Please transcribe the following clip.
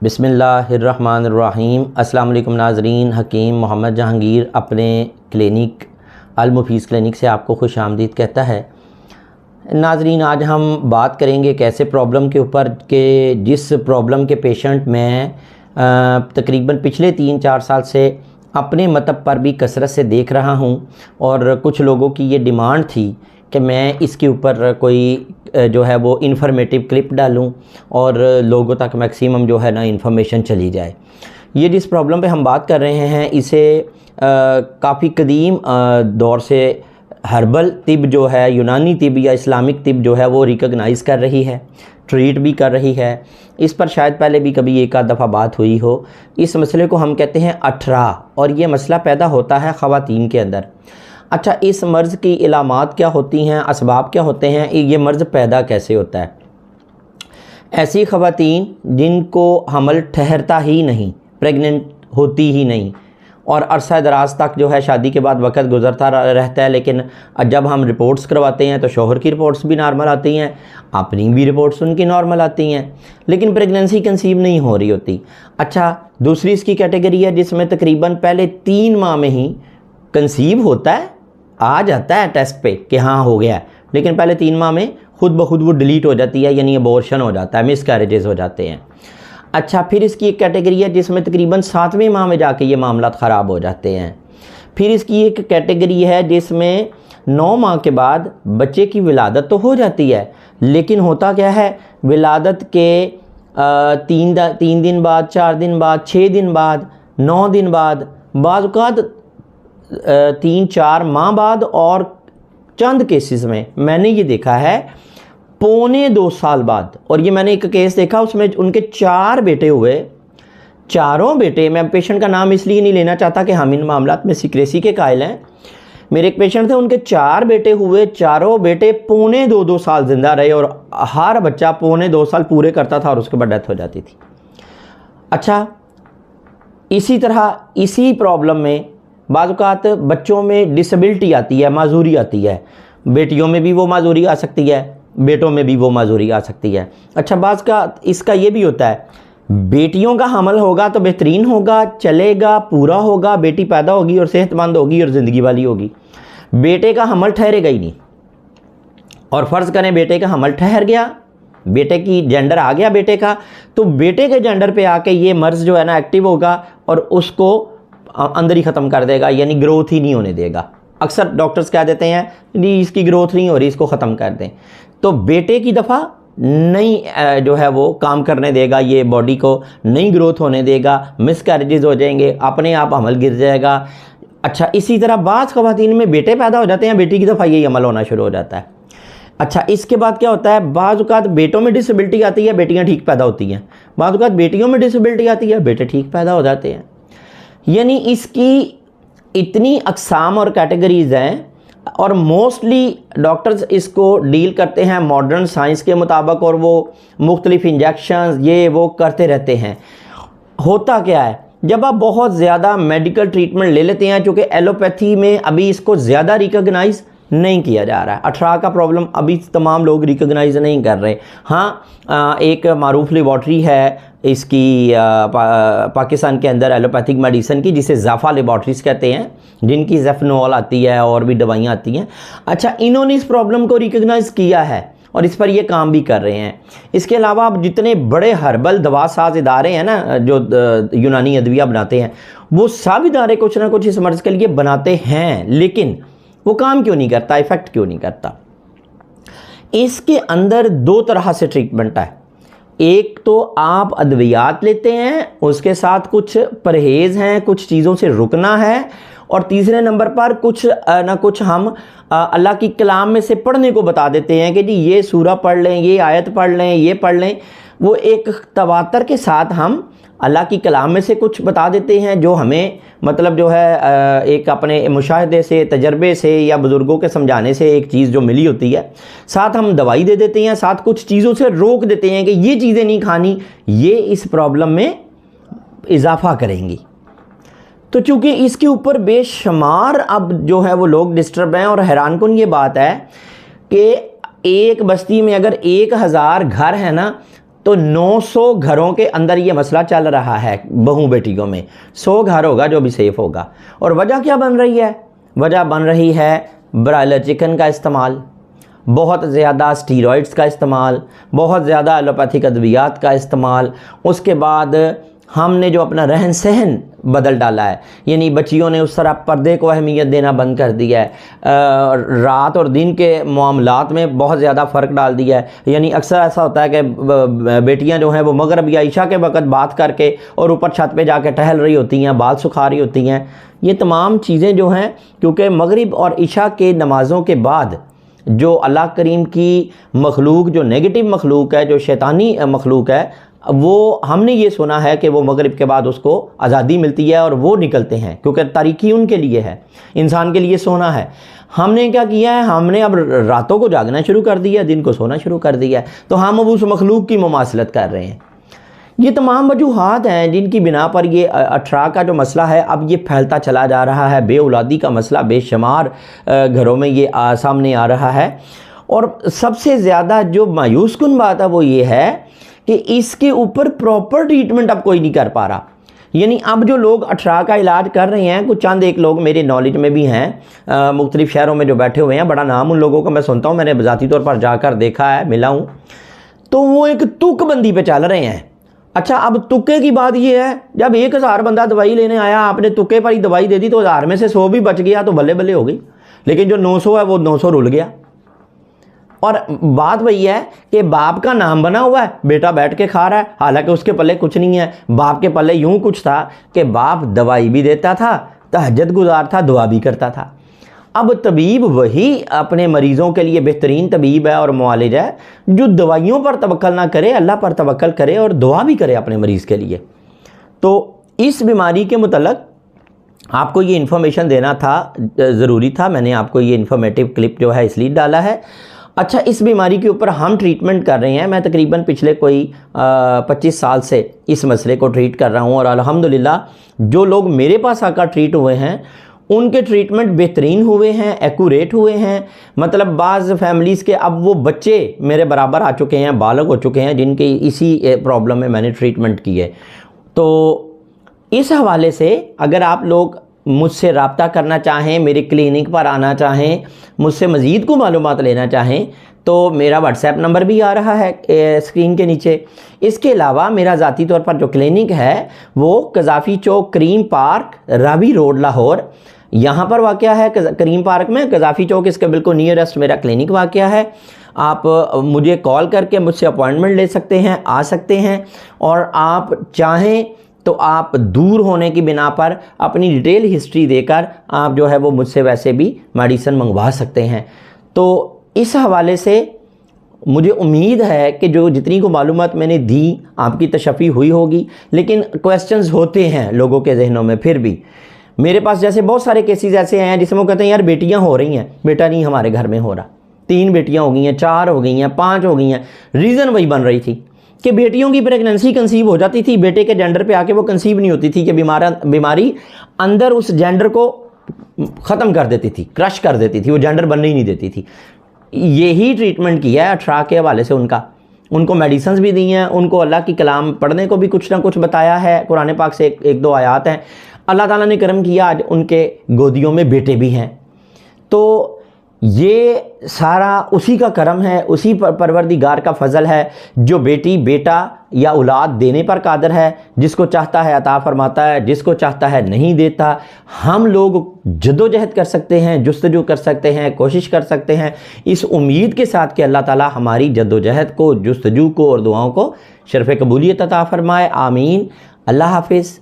बिस्मिल्लाहिर्रहमानिर्रहीम। अस्सलाम वालेकुम नाज़रीन। हकीम मोहम्मद जहांगीर अपने क्लिनिक अल-मुफीज़ क्लिनिक से आपको खुश आमदीद कहता है। नाज़रीन, आज हम बात करेंगे एक ऐसे प्रॉब्लम के ऊपर कि जिस प्रॉब्लम के पेशेंट मैं तकरीबन पिछले 3-4 साल से अपने मतब पर भी कसरत से देख रहा हूँ और कुछ लोगों की ये डिमांड थी कि मैं इसके ऊपर कोई जो है वो इन्फॉर्मेटिव क्लिप डालूं और लोगों तक मैक्सिमम जो है ना इन्फॉर्मेशन चली जाए। ये जिस प्रॉब्लम पे हम बात कर रहे हैं इसे काफ़ी कदीम दौर से हर्बल तिब जो है, यूनानी तिब या इस्लामिक तिब जो है वो रिकॉग्नाइज़ कर रही है, ट्रीट भी कर रही है। इस पर शायद पहले भी कभी एक आध दफ़ा बात हुई हो। इस मसले को हम कहते हैं अठरा, और ये मसला पैदा होता है ख़वातीन के अंदर। अच्छा, इस मर्ज़ की इलामात क्या होती हैं, असबाब क्या होते हैं, ये मर्ज़ पैदा कैसे होता है? ऐसी ख़वातीन जिनको हमल ठहरता ही नहीं, प्रेग्नेंट होती ही नहीं और अरसा दराज तक जो है शादी के बाद वक्त गुजरता रहता है, लेकिन जब हम रिपोर्ट्स करवाते हैं तो शौहर की रिपोर्ट्स भी नॉर्मल आती हैं, अपनी भी रिपोर्ट्स उनकी नॉर्मल आती हैं, लेकिन प्रेगनेंसी कंसीव नहीं हो रही होती। अच्छा, दूसरी इसकी कैटेगरी है जिसमें तकरीबन पहले 3 माह में ही कंसीव होता है, आ जाता है टेस्ट पे कि हाँ हो गया है, लेकिन पहले 3 माह में खुद ब खुद वो डिलीट हो जाती है, यानी अबॉर्शन हो जाता है, मिसकैरेजेस हो जाते हैं। अच्छा, फिर इसकी एक कैटेगरी है जिसमें तकरीबन 7वें माह में जाके ये मामला ख़राब हो जाते हैं। फिर इसकी एक कैटेगरी है जिसमें 9 माह के बाद बच्चे की विलादत तो हो जाती है, लेकिन होता क्या है, विलादत के 3 दिन बाद, 4 दिन बाद, 6 दिन बाद, 9 दिन बाद, बाज़ औक़ात 3-4 माह बाद, और चंद केसेस में मैंने ये देखा है 1.25-2 साल बाद। और ये मैंने एक केस देखा, उसमें उनके 4 बेटे हुए, चारों बेटे, मैं पेशेंट का नाम इसलिए नहीं लेना चाहता कि हम इन मामलात में सीक्रेसी के कायल हैं। मेरे एक पेशेंट थे, उनके 4 बेटे हुए, चारों बेटे 1.25-2 साल ज़िंदा रहे और हर बच्चा 1.25-2 साल पूरे करता था और उसके बाद डेथ हो जाती थी। अच्छा, इसी तरह इसी प्रॉब्लम में बाज़ औक़ात बच्चों में डिसेबिलिटी आती है, माजूरी आती है। बेटियों में भी वो माजूरी आ सकती है, बेटों में भी वो माजूरी आ सकती है। अच्छा, बाज़ का इसका ये भी होता है, बेटियों का हमल होगा तो बेहतरीन होगा, चलेगा, पूरा होगा, बेटी पैदा होगी और सेहतमंद होगी और ज़िंदगी वाली होगी। बेटे का हमल ठहरेगा ही नहीं, और फ़र्ज़ करें बेटे का हमल ठहर गया, बेटे की जेंडर आ गया बेटे का, तो बेटे के जेंडर पे आके ये मर्ज़ जो है ना एक्टिव होगा और उसको अंदर ही ख़त्म कर देगा, यानी ग्रोथ ही नहीं होने देगा। अक्सर डॉक्टर्स कह देते हैं नहीं इसकी ग्रोथ नहीं हो रही, इसको ख़त्म कर दें। तो बेटे की दफ़ा नहीं जो है वो काम करने देगा, ये बॉडी को नहीं ग्रोथ होने देगा, मिसकैरेजेस हो जाएंगे, अपने आप हमल गिर जाएगा। अच्छा, इसी तरह बाज़ ख़वातीन में बेटे पैदा हो जाते हैं, बेटी की दफ़ा यही अमल होना शुरू हो जाता है। अच्छा, इसके बाद क्या होता है, बाज़ औक़ात बेटों में डिसेबिलिटी आती है, बेटियाँ ठीक पैदा होती हैं, बाज़ औक़ात बेटियों में डिसेबिलिटी आती है, बेटे ठीक पैदा हो जाते हैं। यानी इसकी इतनी अक़साम और कैटेगरीज़ हैं, और मोस्टली डॉक्टर्स इसको डील करते हैं मॉडर्न साइंस के मुताबिक, और वो मुख्तलिफ इंजेक्शंस ये वो करते रहते हैं। होता क्या है, जब आप बहुत ज़्यादा मेडिकल ट्रीटमेंट ले लेते हैं, चूँकि एलोपैथी में अभी इसको ज़्यादा रिकॉग्नाइज़ नहीं किया जा रहा है, 18 का प्रॉब्लम अभी तमाम लोग रिकॉग्नाइज़ नहीं कर रहे। हाँ, एक मारूफ लेबॉर्ट्री है इसकी पाकिस्तान के अंदर एलोपैथिक मेडिसिन की, जिसे ज़ाफ़ा लेबॉर्ट्रीज़ कहते हैं, जिनकी ज़ेफनोल आती है और भी दवाइयाँ आती हैं। अच्छा, इन्होंने इस प्रॉब्लम को रिकॉग्नाइज़ किया है और इस पर ये काम भी कर रहे हैं। इसके अलावा आप जितने बड़े हर्बल दवा साज इदारे हैं ना, जो यूनानी अदविया बनाते हैं, वो सब इदारे कुछ ना कुछ इस मर्ज़ के लिए बनाते हैं, लेकिन वो काम क्यों नहीं करता, इफ़ेक्ट क्यों नहीं करता? इसके अंदर 2 तरह से ट्रीटमेंट है। एक तो आप अद्वियात लेते हैं, उसके साथ कुछ परहेज़ हैं, कुछ चीज़ों से रुकना है, और तीसरे नंबर पर कुछ ना कुछ हम अल्लाह की कलाम में से पढ़ने को बता देते हैं कि जी ये सूरा पढ़ लें, ये आयत पढ़ लें, ये पढ़ लें। वो एक तवातर के साथ हम अल्लाह की कलाम में से कुछ बता देते हैं जो हमें मतलब जो है एक अपने मुशाहिदे से, तजर्बे से या बुज़ुर्गों के समझाने से एक चीज़ जो मिली होती है, साथ हम दवाई दे देते हैं, साथ कुछ चीज़ों से रोक देते हैं कि ये चीज़ें नहीं खानी, ये इस प्रॉब्लम में इजाफ़ा करेंगी। तो चूँकि इसके ऊपर बेशुमार अब जो है वो लोग डिस्टर्ब हैं, और हैरानकुन ये बात है कि एक बस्ती में अगर 1000 घर है ना, तो 900 घरों के अंदर ये मसला चल रहा है बहू बेटियों में। 100 घर होगा जो भी सेफ होगा। और वजह क्या बन रही है? वजह बन रही है ब्रायलर चिकन का इस्तेमाल, बहुत ज़्यादा स्टीरॉइड्स का इस्तेमाल, बहुत ज़्यादा एलोपैथिक अद्वियात का इस्तेमाल। उसके बाद हमने जो अपना रहन सहन बदल डाला है, यानी बच्चियों ने उस तरह पर्दे को अहमियत देना बंद कर दिया है, रात और दिन के मामलात में बहुत ज़्यादा फ़र्क डाल दिया है। यानी अक्सर ऐसा होता है कि बेटियां जो हैं वो मगरिब या इशा के वक़्त बात करके और ऊपर छत पे जाके टहल रही होती हैं, बाल सुखा रही होती हैं। ये तमाम चीज़ें जो हैं, क्योंकि मगरिब और इशा के नमाज़ों के बाद जो अल्लाह करीम की मखलूक, जो नेगेटिव मखलूक है, जो शैतानी मखलूक है, वो हमने ये सुना है कि वो मगरिब के बाद उसको आज़ादी मिलती है और वो निकलते हैं, क्योंकि तारीकी उनके लिए है, इंसान के लिए सोना है। हमने क्या किया है? हमने अब रातों को जागना शुरू कर दिया, दिन को सोना शुरू कर दिया है। तो हम अब उस मखलूक की मुमासलत कर रहे हैं। ये तमाम वजूहात हैं जिनकी बिना पर ये 18 का जो मसला है अब ये फैलता चला जा रहा है। बे औलादी का मसला बेशुमार घरों में ये सामने आ रहा है। और सबसे ज़्यादा जो मायूस कुन बात है वो ये है कि इसके ऊपर प्रॉपर ट्रीटमेंट अब कोई नहीं कर पा रहा। यानी अब जो लोग 18 का इलाज कर रहे हैं, कुछ चंद एक लोग मेरे नॉलेज में भी हैं, मुख्तलिफ शहरों में जो बैठे हुए हैं, बड़ा नाम उन लोगों का मैं सुनता हूँ, मैंने ज़ाती तौर पर जाकर देखा है, मिला हूँ, तो वो एक तुकबंदी पे चल रहे हैं। अच्छा, अब तुक्के की बात ये है, जब 1000 बंदा दवाई लेने आया, आपने तुक्के पर ही दवाई दे दी तो 1000 में से 100 भी बच गया तो बल्ले बल्ले हो गई। लेकिन जो 900 है वो 900 रुल गया। और बात वही है कि बाप का नाम बना हुआ है, बेटा बैठ के खा रहा है, हालांकि उसके पल्ले कुछ नहीं है। बाप के पल्ले यूं कुछ था कि बाप दवाई भी देता था, तहज्जुद गुजार था, दुआ भी करता था। अब तबीब वही अपने मरीज़ों के लिए बेहतरीन तबीब है और मुआलिज है, जो दवाइयों पर तवक्कल ना करे, अल्लाह पर तवक्कल करे और दुआ भी करे अपने मरीज़ के लिए। तो इस बीमारी के मुतल्लिक़ आपको ये इन्फॉर्मेशन देना था, ज़रूरी था। मैंने आपको ये इन्फॉर्मेटिव क्लिप जो है इसलिए डाला है। अच्छा, इस बीमारी के ऊपर हम ट्रीटमेंट कर रहे हैं। मैं तकरीबन पिछले कोई 25 साल से इस मसले को ट्रीट कर रहा हूँ और अल्हम्दुलिल्लाह जो लोग मेरे पास आकर ट्रीट हुए हैं उनके ट्रीटमेंट बेहतरीन हुए हैं, एक्यूरेट हुए हैं। मतलब बाज़ फैमिलीज़ के अब वो बच्चे मेरे बराबर आ चुके हैं, बालग हो चुके हैं, जिनके इसी प्रॉब्लम में मैंने ट्रीटमेंट की है। तो इस हवाले से अगर आप लोग मुझसे रब्ता करना चाहें, मेरे क्लिनिक पर आना चाहें, मुझसे मज़ीद को मालूमात लेना चाहें, तो मेरा व्हाट्सएप नंबर भी आ रहा है स्क्रीन के नीचे। इसके अलावा मेरा ज़ाती तौर पर जो क्लिनिक है वो कज़ाफ़ी चौक, करीम पार्क, रावी रोड, लाहौर, यहाँ पर वाक़या है। करीम पार्क में कज़ाफ़ी चौक इसके बिल्कुल नियरेस्ट मेरा क्लिनिक वाक़या है। आप मुझे कॉल करके मुझसे अपॉइंटमेंट ले सकते हैं, आ सकते हैं। और आप चाहें तो आप दूर होने की बिना पर अपनी डिटेल हिस्ट्री देकर आप जो है वो मुझसे वैसे भी मेडिसिन मंगवा सकते हैं। तो इस हवाले से मुझे उम्मीद है कि जो जितनी को मालूमात मैंने दी आपकी तशफ़ी हुई होगी। लेकिन क्वेश्चंस होते हैं लोगों के जहनों में। फिर भी मेरे पास जैसे बहुत सारे केसेस ऐसे हैं जिसमें वो कहते हैं यार बेटियां हो रही हैं, बेटा नहीं हमारे घर में हो रहा। 3 बेटियां हो गई हैं, 4 हो गई हैं, 5 हो गई हैं। रीज़न वही बन रही थी कि बेटियों की प्रेगनेंसी कंसीव हो जाती थी, बेटे के जेंडर पे आके वो कंसीव नहीं होती थी, कि बीमारी अंदर उस जेंडर को ख़त्म कर देती थी, क्रश कर देती थी, वो जेंडर बनने ही नहीं देती थी। यही ट्रीटमेंट किया है 18 के हवाले से उनको मेडिसिन भी दी हैं, उनको अल्लाह की कलाम पढ़ने को भी कुछ ना कुछ बताया है। कुरान पाक से एक दो आयात हैं। अल्लाह ताला ने करम किया, आज उनके गोदियों में बेटे भी हैं। तो ये सारा उसी का करम है, उसी परवरदिगार का फजल है जो बेटी बेटा या औलाद देने पर कादर है। जिसको चाहता है अता फरमाता है, जिसको चाहता है नहीं देता। हम लोग जद्दोजहद कर सकते हैं, जुस्तजू कर सकते हैं, कोशिश कर सकते हैं, इस उम्मीद के साथ कि अल्लाह ताला हमारी जद्दोजहद को, जुस्तजू को और दुआओं को शरफ़ कबूलियत अता फरमाए। आमीन। अल्लाह हाफिज़।